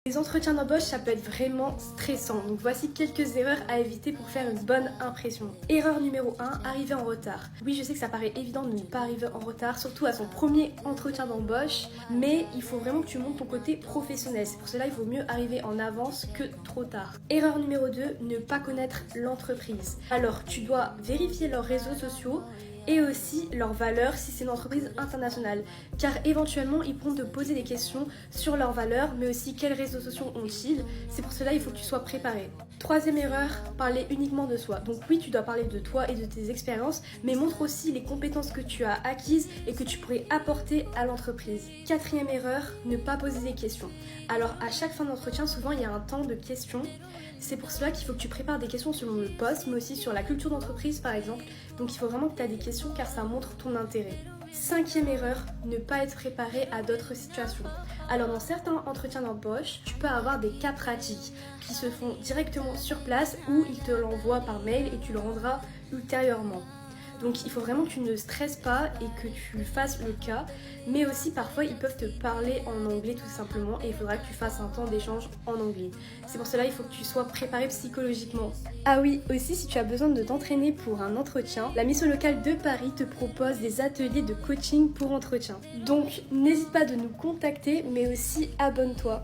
Les entretiens d'embauche, ça peut être vraiment stressant, donc voici quelques erreurs à éviter pour faire une bonne impression. Erreur numéro 1, arriver en retard. Oui, je sais que ça paraît évident de ne pas arriver en retard, surtout à son premier entretien d'embauche, mais il faut vraiment que tu montres ton côté professionnel. C'est pour cela qu'il vaut mieux arriver en avance que trop tard. Erreur numéro 2, ne pas connaître l'entreprise. Alors, tu dois vérifier leurs réseaux sociaux et aussi leurs valeurs si c'est une entreprise internationale, car éventuellement ils pourront te poser des questions sur leurs valeurs, mais aussi quels réseaux sociaux ont-ils. C'est pour cela il faut que tu sois préparé. Troisième erreur, parler uniquement de soi. Donc oui, tu dois parler de toi et de tes expériences, mais montre aussi les compétences que tu as acquises et que tu pourrais apporter à l'entreprise. Quatrième erreur, ne pas poser des questions. Alors à chaque fin d'entretien, souvent il y a un temps de questions. C'est pour cela qu'il faut que tu prépares des questions selon le poste, mais aussi sur la culture d'entreprise par exemple. Donc il faut vraiment que tu aies des questions car ça montre ton intérêt. Cinquième erreur, ne pas être préparé à d'autres situations. Alors dans certains entretiens d'embauche, tu peux avoir des cas pratiques qui se font directement sur place ou ils te l'envoient par mail et tu le rendras ultérieurement. Donc il faut vraiment que tu ne stresses pas et que tu fasses le cas, mais aussi parfois ils peuvent te parler en anglais tout simplement et il faudra que tu fasses un temps d'échange en anglais. C'est pour cela qu'il faut que tu sois préparé psychologiquement. Ah oui, aussi si tu as besoin de t'entraîner pour un entretien, la mission locale de Paris te propose des ateliers de coaching pour entretien. Donc n'hésite pas de nous contacter, mais aussi abonne-toi.